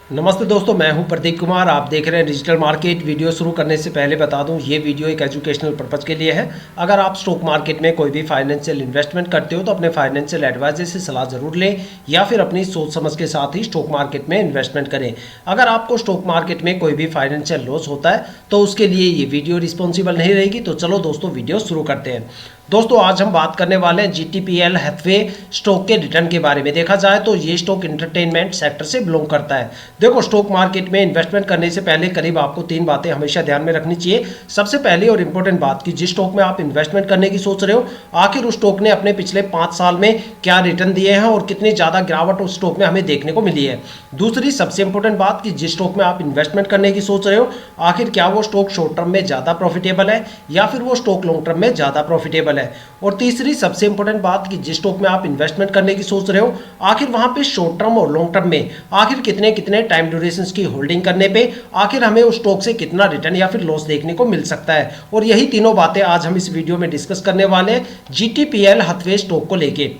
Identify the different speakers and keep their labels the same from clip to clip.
Speaker 1: नमस्ते दोस्तों, मैं हूं प्रदीप कुमार। आप देख रहे हैं डिजिटल मार्केट। वीडियो शुरू करने से पहले बता दूं, ये वीडियो एक एजुकेशनल पर्पज़ के लिए है। अगर आप स्टॉक मार्केट में कोई भी फाइनेंशियल इन्वेस्टमेंट करते हो तो अपने फाइनेंशियल एडवाइजर से सलाह ज़रूर लें या फिर अपनी सोच समझ के साथ ही स्टॉक मार्केट में इन्वेस्टमेंट करें। अगर आपको स्टॉक मार्केट में कोई भी फाइनेंशियल लॉस होता है तो उसके लिए ये वीडियो रिस्पॉन्सिबल नहीं रहेगी। तो चलो दोस्तों, वीडियो शुरू करते हैं। दोस्तों, आज हम बात करने वाले हैं GTPL हैथवे स्टॉक के रिटर्न के बारे में। देखा जाए तो ये स्टॉक इंटरटेनमेंट सेक्टर से बिलोंग करता है। देखो, स्टॉक मार्केट में इन्वेस्टमेंट करने से पहले करीब आपको 3 बातें हमेशा ध्यान में रखनी चाहिए। सबसे पहली और इंपॉर्टेंट बात कि जिस स्टॉक में आप इन्वेस्टमेंट करने की सोच रहे हो, आखिर उस स्टॉक ने अपने पिछले 5 साल में क्या रिटर्न दिए हैं और कितनी ज़्यादा गिरावट उस स्टॉक में हमें देखने को मिली है। दूसरी सबसे इंपॉर्टेंट बात कि जिस स्टॉक में आप इन्वेस्टमेंट करने की सोच रहे हो, आखिर क्या वो स्टॉक शॉर्ट टर्म में ज़्यादा प्रॉफिटेबल है या फिर वो स्टॉक लॉन्ग टर्म में ज़्यादा प्रॉफिटेबल है। और तीसरी सबसे इंपॉर्टेंट बात कि जिस स्टॉक में आप इन्वेस्टमेंट करने की सोच रहे हो, आखिर वहां पे शॉर्ट टर्म और लॉन्ग टर्म में आखिर कितने कितने टाइम ड्यूरेशन की होल्डिंग करने पे आखिर हमें उस स्टॉक से कितना रिटर्न या फिर लॉस देखने को मिल सकता है। और यही तीनों बातें आज हम इस वीडियो में डिस्कस करने वाले हैं GTPL हैथवे स्टॉक को लेके।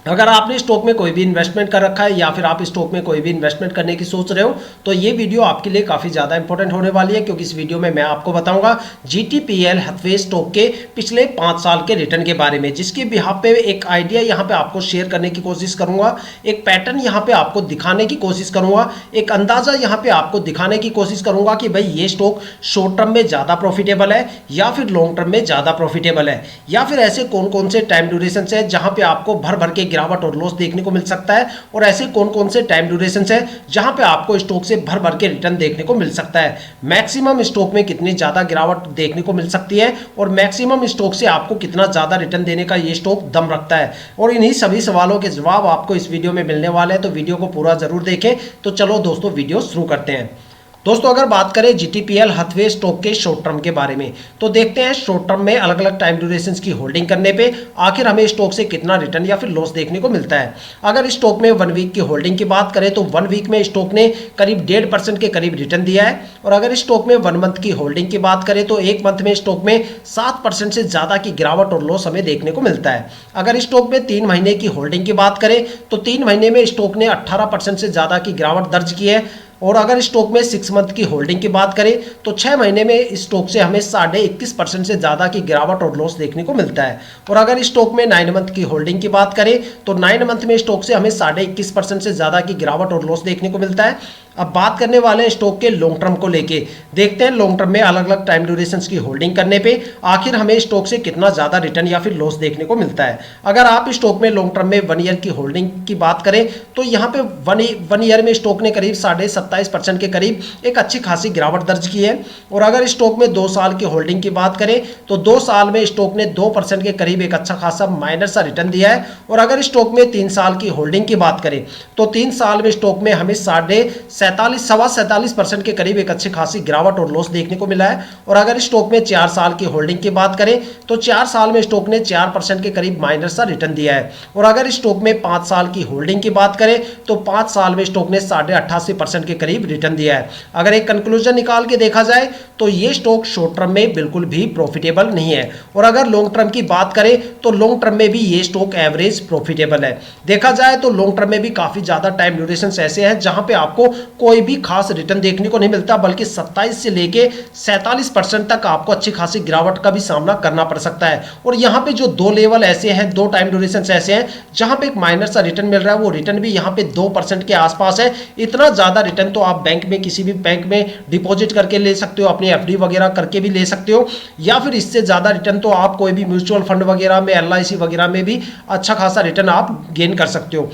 Speaker 1: अगर आपने स्टॉक में कोई भी इन्वेस्टमेंट कर रखा है या फिर आप स्टॉक में कोई भी इन्वेस्टमेंट करने की सोच रहे हो तो ये वीडियो आपके लिए काफ़ी ज़्यादा इंपॉर्टेंट होने वाली है, क्योंकि इस वीडियो में मैं आपको बताऊंगा GTPL हैथवे स्टॉक के पिछले 5 साल के रिटर्न के बारे में, जिसके बिहाफ पे एक आइडिया यहाँ पे आपको शेयर करने की कोशिश करूंगा, एक पैटर्न यहाँ पे आपको दिखाने की कोशिश करूंगा, एक अंदाजा यहाँ पे आपको दिखाने की कोशिश करूंगा कि भाई ये स्टॉक शॉर्ट टर्म में ज़्यादा प्रॉफिटेबल है या फिर लॉन्ग टर्म में ज़्यादा प्रॉफिटेबल है, या फिर ऐसे कौन कौन से टाइम ड्यूरेशन है जहाँ पे आपको भर भर के गिरावट और लॉस देखने को मिल सकता है, और ऐसे कौन कौन से टाइम ड्यूरेशन है जहां पे आपको स्टॉक से भर भर के रिटर्न देखने को मिल सकता है। मैक्सिमम स्टॉक में कितनी ज्यादा गिरावट देखने को मिल सकती है और मैक्सिमम स्टॉक से आपको कितना ज्यादा रिटर्न देने का ये स्टॉक दम रखता है, और इन्हीं सभी सवालों के जवाब आपको इस वीडियो में मिलने वाले हैं। तो वीडियो को पूरा जरूर देखें। तो चलो दोस्तों, वीडियो शुरू करते हैं। दोस्तों, अगर बात करें GTPL हैथवे स्टॉक के शॉर्ट टर्म के बारे में तो देखते हैं शॉर्ट टर्म में अलग अलग टाइम ड्यूरेशन की होल्डिंग करने पे आखिर हमें स्टॉक से कितना रिटर्न या फिर लॉस देखने को मिलता है। अगर स्टॉक में 1 वीक की होल्डिंग की बात करें तो 1 वीक में स्टॉक ने करीब 1.5% के करीब रिटर्न दिया है, और अगर स्टॉक में 1 मंथ की होल्डिंग की बात करें तो 1 मंथ में स्टॉक में 7% से ज़्यादा की गिरावट और लॉस हमें देखने को मिलता है। अगर स्टॉक में 3 महीने की होल्डिंग की बात करें तो 3 महीने में स्टॉक ने 18% से ज़्यादा की गिरावट दर्ज की है, और अगर स्टॉक में 6 मंथ की होल्डिंग की बात करें तो 6 महीने में स्टॉक से हमें 21.5% से ज़्यादा की गिरावट और लॉस देखने को मिलता है। और अगर स्टॉक में 9 मंथ की होल्डिंग की बात करें तो 9 मंथ में स्टॉक से हमें 21.5% से ज़्यादा की गिरावट और लॉस देखने को मिलता है। अब बात करने वाले हैं स्टॉक के लॉन्ग टर्म को लेके। देखते हैं लॉन्ग टर्म में अलग अलग टाइम ड्यूरेशन की होल्डिंग करने पे आखिर हमें स्टॉक से कितना ज़्यादा रिटर्न या फिर लॉस देखने को मिलता है। अगर आप स्टॉक में लॉन्ग टर्म में 1 ईयर की होल्डिंग की बात करें तो यहाँ पे 1 ईयर में स्टॉक ने करीब 27.5% के करीब एक अच्छी खासी गिरावट दर्ज की है। और अगर स्टॉक में 2 साल की होल्डिंग की बात करें तो 2 साल में स्टॉक ने 2% के करीब एक अच्छा खासा माइनर सा रिटर्न दिया है। और अगर स्टॉक में 3 साल की होल्डिंग की बात करें तो 3 साल में स्टॉक में हमें 47% के करीब एक अच्छी खासी गिरावट और लॉस देखने को मिला है। और अगर स्टॉक में 4 साल की होल्डिंग की बात करें तो 4 साल में स्टॉक ने 4% के करीब माइनर सा रिटर्न दिया है। और अगर स्टॉक में 5 साल की होल्डिंग की बात करें तो 5 साल में स्टॉक ने 88% के करीब रिटर्न दिया है। अगर एक कंक्लूजन निकाल के देखा जाए तो ये स्टॉक शॉर्ट टर्म में बिल्कुल भी प्रॉफिटेबल नहीं है, और अगर लॉन्ग टर्म की बात करें तो लॉन्ग टर्म में भी ये स्टॉक एवरेज प्रॉफिटेबल है। देखा जाए तो लॉन्ग टर्म में भी काफी ज्यादा टाइम ड्यूरेशन ऐसे हैं जहां पे आपको कोई भी खास रिटर्न देखने को नहीं मिलता, बल्कि 27 से लेके 47% तक आपको अच्छी खासी गिरावट का भी सामना करना पड़ सकता है। और यहाँ पे जो 2 लेवल ऐसे हैं, 2 टाइम ड्यूरेशन ऐसे हैं जहां पे एक माइनर सा रिटर्न मिल रहा है, वो रिटर्न भी यहाँ पे 2% के आसपास है। इतना ज्यादा रिटर्न तो आप बैंक में किसी भी बैंक में डिपॉजिट करके ले सकते हो, अपनी FD वगैरह करके भी ले सकते हो, या फिर इससे ज्यादा रिटर्न तो आप कोई भी म्यूचुअल फंड वगैरह में, LIC वगैरह में भी अच्छा खासा रिटर्न आप गेन कर सकते हो।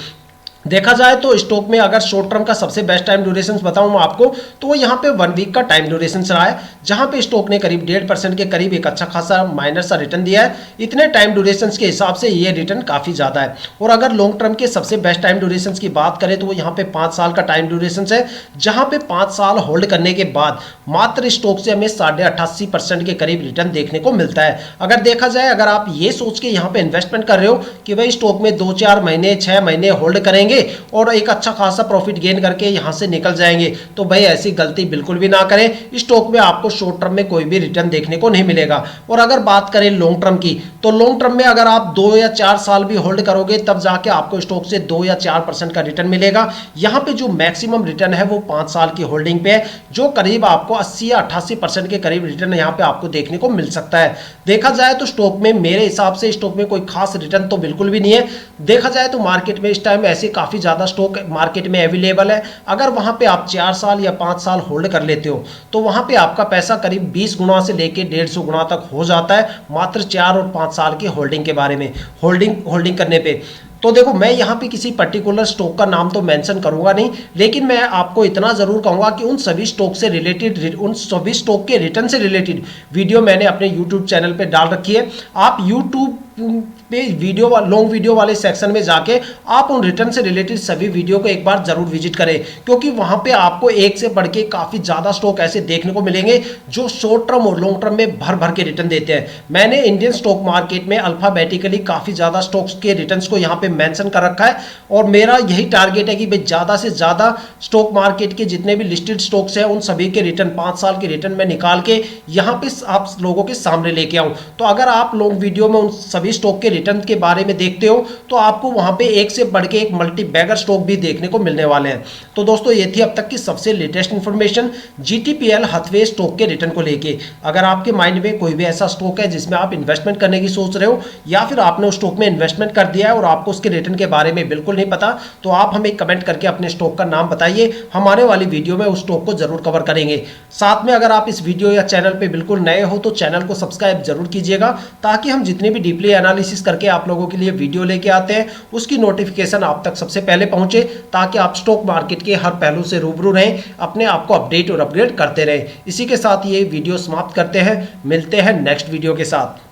Speaker 1: देखा जाए तो स्टॉक में अगर शॉर्ट टर्म का सबसे बेस्ट टाइम ड्यूरेशन बताऊं मैं आपको तो वो यहाँ पे 1 वीक का टाइम ड्यूरेशन रहा है, जहां पे स्टॉक ने करीब 1.5% के करीब एक अच्छा खासा माइनर सा रिटर्न दिया है। इतने टाइम ड्यूरेशन के हिसाब से ये रिटर्न काफी ज्यादा है। और अगर लॉन्ग टर्म के सबसे बेस्ट टाइम ड्यूरेशन की बात करें तो वो यहाँ पे 5 साल का टाइम ड्यूरेशन है, जहां पे 5 साल होल्ड करने के बाद मात्र स्टॉक से हमें 88% के करीब रिटर्न देखने को मिलता है। अगर देखा जाए, अगर आप ये सोच के यहाँ पे इन्वेस्टमेंट कर रहे हो कि भाई स्टॉक में 2-4 महीने 6 महीने होल्ड करेंगे जाएंगे और एक अच्छा खासा प्रॉफिट गेन करके यहाँ से निकल जाएंगे। तो भाई ऐसी गलती बिल्कुल भी ना करें। स्टॉक में आपको शॉर्ट टर्म में कोई भी रिटर्न देखने को नहीं मिलेगा। और अगर बात करें लॉन्ग टर्म की, तो लॉन्ग टर्म में अगर आप 2 या 4 साल भी होल्ड करोगे तब जाके आपको स्टॉक से 2 या 4% का रिटर्न मिलेगा। यहाँ पे जो मैक्सिमम रिटर्न है वो 5 साल की होल्डिंग पे है, जो करीब आपको 80 या 88% के करीब रिटर्न यहाँ पे आपको देखने को मिल सकता है। देखा जाए तो स्टॉक में मेरे हिसाब से स्टॉक में कोई खास रिटर्न तो बिल्कुल भी नहीं है। देखा जाए तो मार्केट में इस टाइम ऐसे काफी ज्यादा स्टॉक मार्केट में अवेलेबल है। अगर वहां पे आप 4 साल या 5 साल होल्ड कर लेते हो तो वहां पे आपका पैसा करीब 20 गुना से लेके 150 गुना तक हो जाता है, मात्र 4 और 5 साल की होल्डिंग के बारे में होल्डिंग करने पे। तो देखो, मैं यहाँ पे किसी पर्टिकुलर स्टॉक का नाम तो मेंशन करूंगा नहीं, लेकिन मैं आपको इतना जरूर कहूंगा कि उन सभी स्टॉक से रिलेटेड, उन सभी स्टॉक के रिटर्न से रिलेटेड वीडियो मैंने अपने यूट्यूब चैनल पे डाल रखी है। आप यूट्यूब पे लॉन्ग वीडियो वाले सेक्शन में जाके आप उन रिटर्न से रिलेटेड सभी वीडियो को एक बार जरूर विजिट करें, क्योंकि वहां पे आपको एक से बढ़ के काफी ज्यादा स्टॉक ऐसे देखने को मिलेंगे जो शॉर्ट टर्म और लॉन्ग टर्म में भर भर के रिटर्न देते हैं। मैंने इंडियन स्टॉक मार्केट में अल्फाबेटिकली काफी ज्यादा स्टॉक्स के रिटर्न्स को यहाँ पे मेंशन कर रखा है, और मेरा यही टारगेट है कि भाई ज्यादा से ज्यादा स्टॉक मार्केट के जितने भी लिस्टेड स्टॉक्स हैं उन सभी के रिटर्न 5 साल के रिटर्न में निकाल के यहाँ पे आप लोगों के सामने लेके आऊं। तो अगर आप लॉन्ग वीडियो में उन सभी स्टॉक के रिटर्न के बारे में देखते हो तो आपको वहां पे एक से बढ़ के एक मल्टी बैगर स्टॉक भी देखने को मिलने वाले हैं। तो दोस्तों, ये थी अब तक की सबसे लेटेस्ट इंफॉर्मेशन जीटीपीएल हथवे स्टॉक के रिटर्न को लेके। अगर आपके माइंड में कोई भी ऐसा स्टॉक है जिसमें आप इन्वेस्टमेंट करने की सोच रहे हो, या फिर आपने उस स्टॉक में इन्वेस्टमेंट कर दिया है और आपको उसके रिटर्न के बारे में बिल्कुल नहीं पता, तो आप हमें कमेंट करके अपने स्टॉक का नाम बताइए। हमारे वाली वीडियो में उस स्टॉक को जरूर कवर करेंगे। साथ में अगर आप इस वीडियो या चैनल पे बिल्कुल नए हो तो चैनल को सब्सक्राइब जरूर कीजिएगा, ताकि हम जितने भी डीपली एनालिसिस करके आप लोगों के लिए वीडियो लेके आते हैं उसकी नोटिफिकेशन आप तक सबसे पहले पहुंचे, ताकि आप स्टॉक मार्केट के हर पहलू से रूबरू रहें, अपने आप को अपडेट और अपग्रेड करते रहें। इसी के साथ ये वीडियो समाप्त करते हैं, मिलते हैं नेक्स्ट वीडियो के साथ।